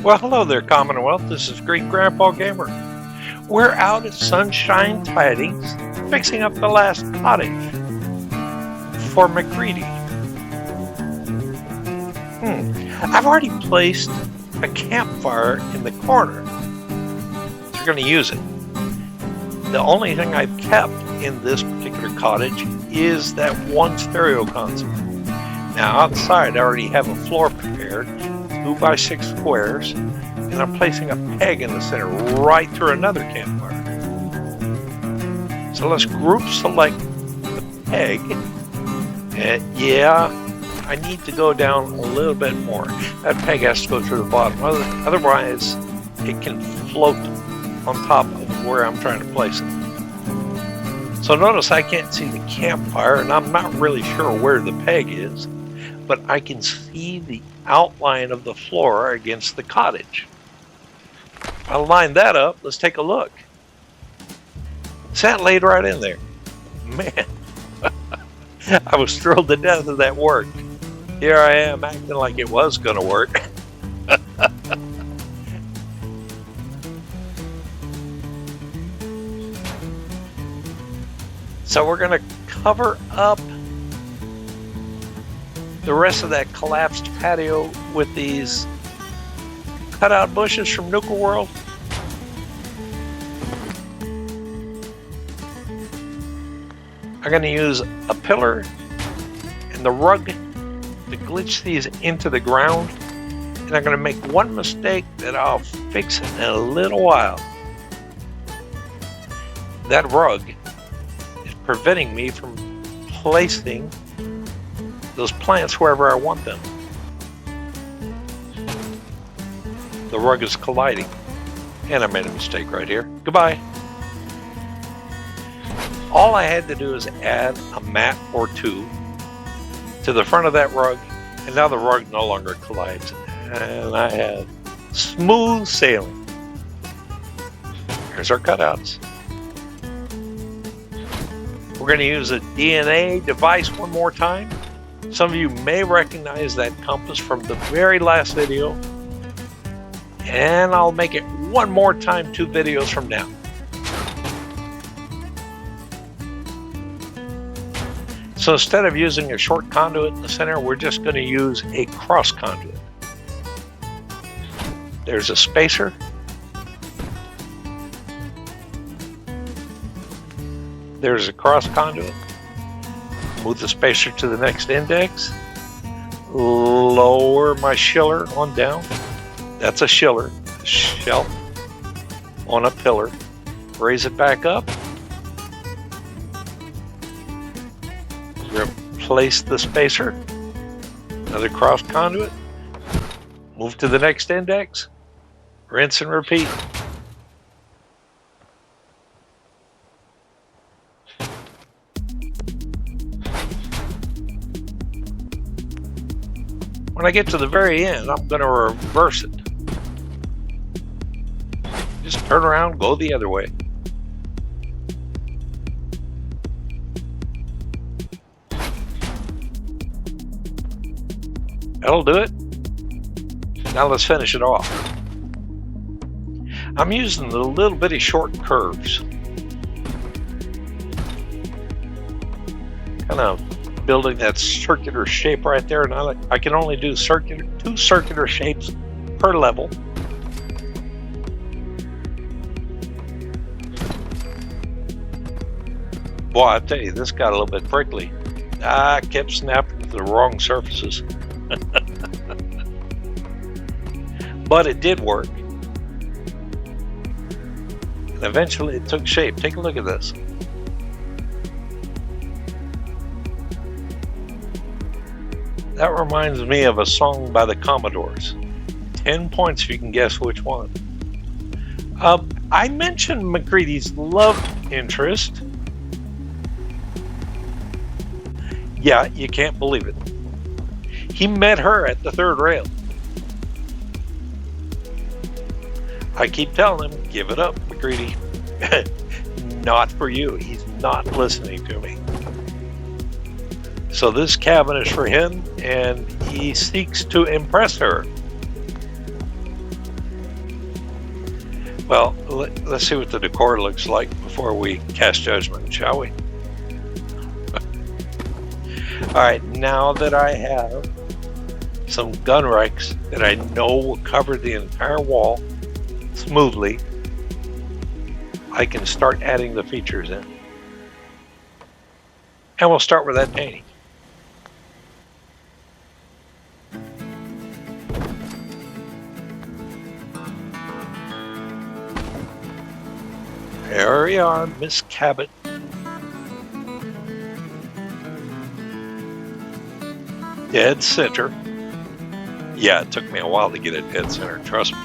Well, hello there, Commonwealth. This is Great Grandpa Gamer. We're out at Sunshine Tidings, fixing up the last cottage for MacCready's. I've already placed a campfire in the corner. So we're going to use it. The only thing I've kept in this particular cottage is that one stereo console. Now outside I already have a floor prepared, 2x6 squares, and I'm placing a peg in the center right through another campfire. So let's group select the peg. Yeah, I need to go down a little bit more. That peg has to go through the bottom, otherwise it can float on top of where I'm trying to place it. So notice I can't see the campfire, and I'm not really sure where the peg is, but I can see the outline of the floor against the cottage. I'll line that up. Let's take a look. That laid right in there. Man, I was thrilled to death that that worked. Here I am acting like it was going to work. So we're going to cover up the rest of that collapsed patio with these cutout bushes from Nuka World. I'm going to use a pillar and the rug to glitch these into the ground, and I'm going to make one mistake that I'll fix in a little while. That rug is preventing me from placing those plants wherever I want them. The rug is colliding, and I made a mistake right here. Goodbye. All I had to do is add a mat or two to the front of that rug, and now the rug no longer collides, and I have smooth sailing. Here's our cutouts. We're going to use a DNA device one more time. Some of you may recognize that compass from the very last video, and I'll make it one more time 2 videos from now. So instead of using a short conduit in the center, we're just going to use a cross conduit. There's a spacer. There's a cross conduit. Move the spacer to the next index. Lower my schiller on down. That's a schiller, a shelf on a pillar. Raise it back up. Replace the spacer. Another cross conduit. Move to the next index. Rinse and repeat. When I get to the very end, I'm going to reverse it. Just turn around, go the other way. That'll do it. Now let's finish it off. I'm using the little bitty short curves. Kind of building that circular shape right there, and I can only do 2 circular shapes per level. Boy, I tell you, this got a little bit prickly. I kept snapping to the wrong surfaces. But it did work. And eventually it took shape. Take a look at this. That reminds me of a song by the Commodores. 10 points if you can guess which one. I mentioned MacCready's love interest. Yeah, you can't believe it. He met her at the 3rd rail. I keep telling him, give it up, MacCready. Not for you. He's not listening to me. So this cabin is for him, and he seeks to impress her. Well, let's see what the decor looks like before we cast judgment, shall we? Alright, now that I have some gun racks that I know will cover the entire wall smoothly, I can start adding the features in. And we'll start with that painting. There we are, Miss Cabot. Dead center. Yeah, it took me a while to get it dead center, trust me.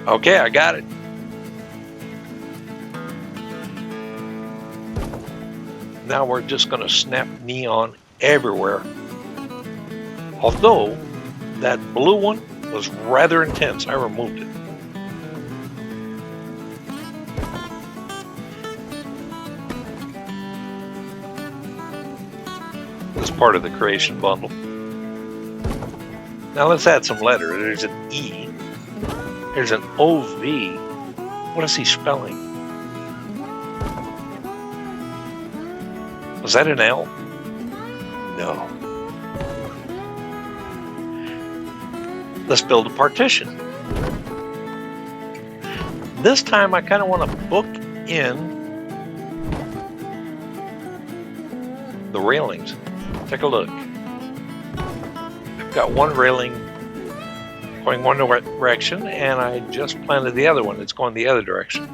Okay, I got it. Now we're just going to snap neon everywhere. Although that blue one was rather intense, I removed it. As part of the creation bundle. Now let's add some letter. There's an E. There's an OV. What is he spelling? Was that an L? No. Let's build a partition. This time I kind of want to book in the railings. Take a look. I've got one railing going one direction, and I just planted the other one. It's going the other direction.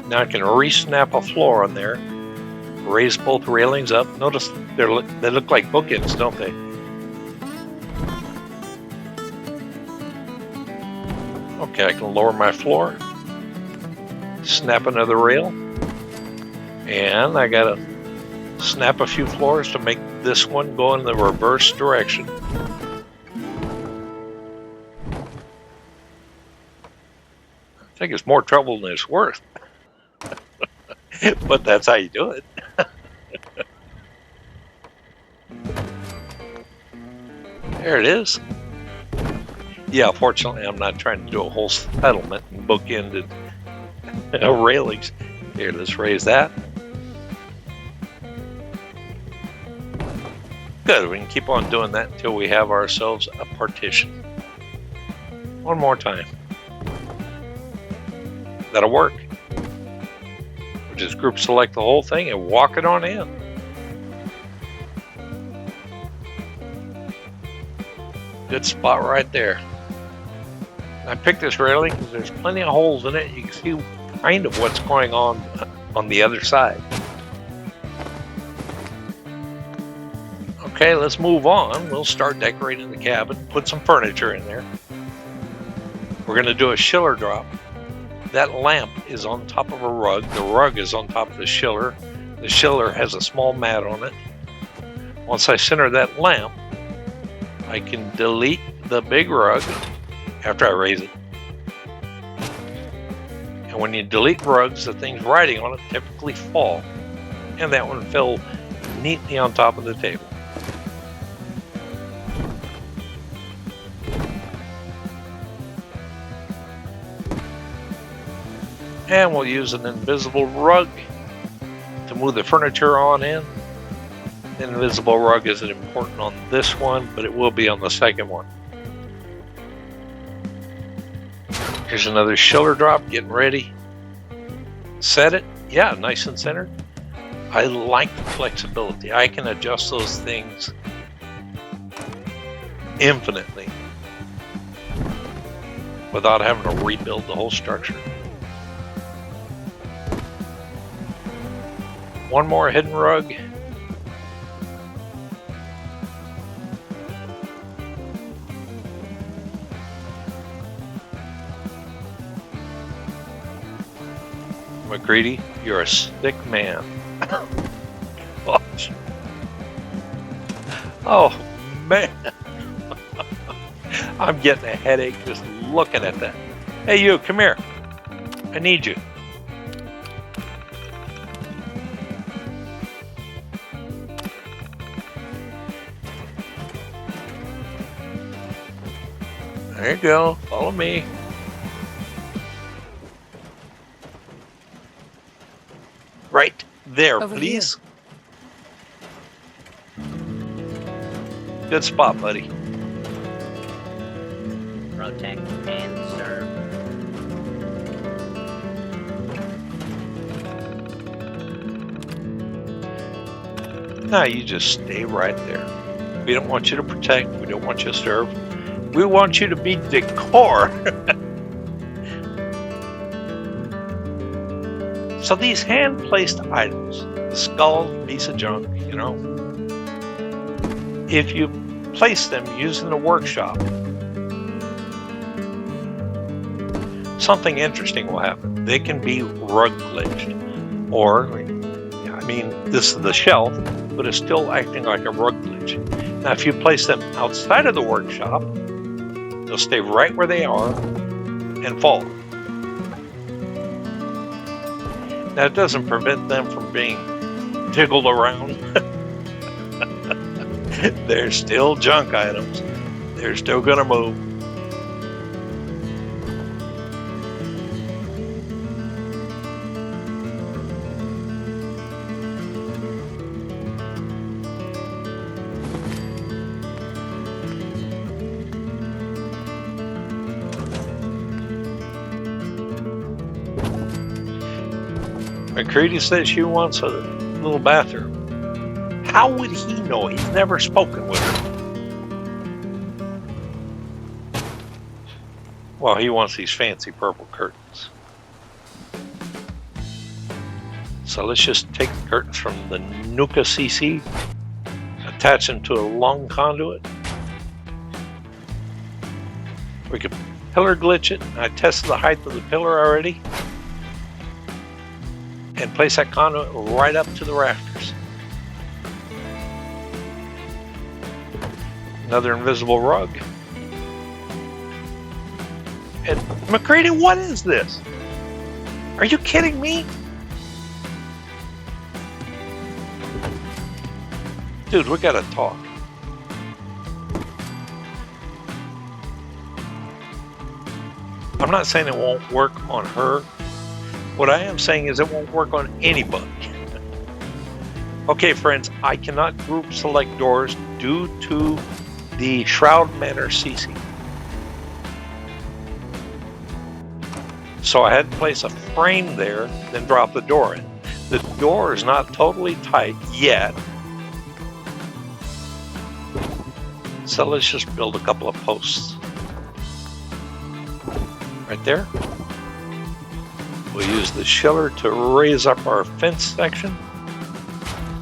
Now I can re-snap a floor on there, raise both railings up. Notice they look like bookends, don't they? Okay, I can lower my floor, snap another rail, and I gotta snap a few floors to make this one go in the reverse direction. I think it's more trouble than it's worth. But that's how you do it. There it is. Yeah, fortunately, I'm not trying to do a whole settlement and bookended railings. Here, let's raise that. Good, we can keep on doing that until we have ourselves a partition. One more time. That'll work. We'll just group select the whole thing and walk it on in. Good spot right there. I picked this railing because there's plenty of holes in it. You can see kind of what's going on the other side. Okay, let's move on. We'll start decorating the cabin, put some furniture in there. We're going to do a schiller drop. That lamp is on top of a rug. The rug is on top of the schiller. The schiller has a small mat on it. Once I center that lamp, I can delete the big rug after I raise it. And when you delete rugs, the things riding on it typically fall. And that one fell neatly on top of the table. And we'll use an invisible rug to move the furniture on in. The invisible rug isn't important on this one, but it will be on the second one. Here's another schiller drop, getting ready. Set it. Yeah, nice and centered. I like the flexibility. I can adjust those things infinitely without having to rebuild the whole structure. One more hidden rug. MacCready, you're a sick man. Oh man. I'm getting a headache just looking at that. Hey you, come here. I need you. There you go. Follow me. Right there, Over please. Good spot, buddy. Protect and serve. Now you just stay right there. We don't want you to protect. We don't want you to serve. We want you to be decor. So these hand-placed items, the skull, piece of junk, you know, if you place them using the workshop, something interesting will happen. They can be rug glitched, or, I mean, this is the shelf, but it's still acting like a rug glitch. Now, if you place them outside of the workshop, they'll stay right where they are and fall. Now, it doesn't prevent them from being jiggled around. They're still junk items. They're still going to move. MacCready says she wants a little bathroom. How would he know? He's never spoken with her. Well, he wants these fancy purple curtains. So let's just take the curtains from the Nuka CC, attach them to a long conduit. We could pillar glitch it. I tested the height of the pillar already. And place that conduit right up to the rafters. Another invisible rug. And MacCready, what is this? Are you kidding me? Dude, we gotta talk. I'm not saying it won't work on her. What I am saying is it won't work on anybody. Okay, friends, I cannot group select doors due to the Shroud Manor CC. So I had to place a frame there, then drop the door in. The door is not totally tight yet. So let's just build a couple of posts. Right there. We'll use the shiller to raise up our fence section.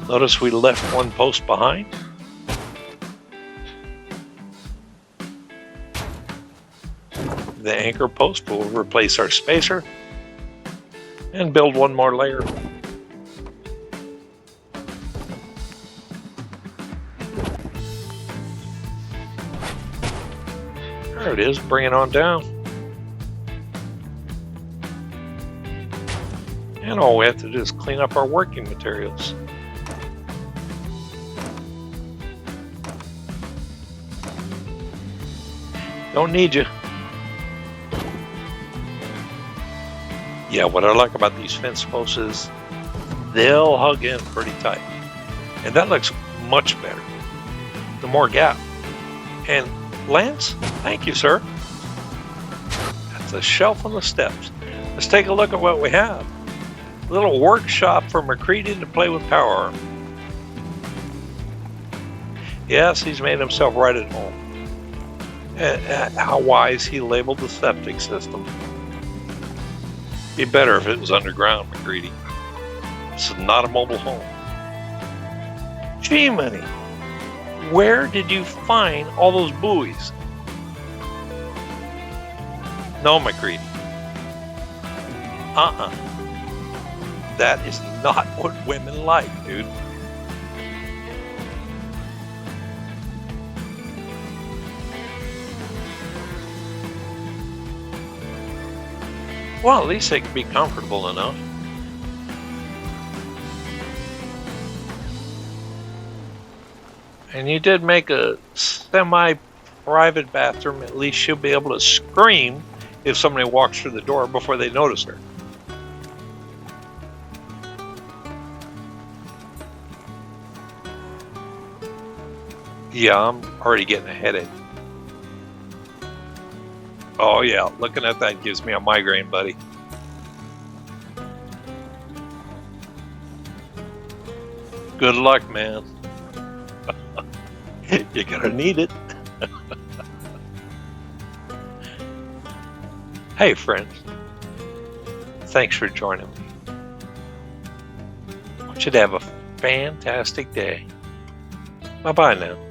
Notice we left one post behind. The anchor post will replace our spacer and build one more layer. There it is, bring it on down. And all we have to do is clean up our working materials. Don't need you. Yeah, what I like about these fence posts is they'll hug in pretty tight. And that looks much better. The more gap. And Lance, thank you, sir. That's a shelf on the steps. Let's take a look at what we have. A little workshop for MacCready to play with power arm. Yes, he's made himself right at home. How wise he labeled the septic system. Be better if it was underground, MacCready. This is not a mobile home. Gee, money. Where did you find all those buoys? No, MacCready. That is not what women like, dude. Well, at least they can be comfortable enough. And you did make a semi private bathroom, at least she'll be able to scream if somebody walks through the door before they notice her. Yeah, I'm already getting a headache. Oh yeah, looking at that gives me a migraine, buddy. Good luck, man. You're gonna need it. Hey, friends. Thanks for joining me. I want you to have a fantastic day. Bye-bye now.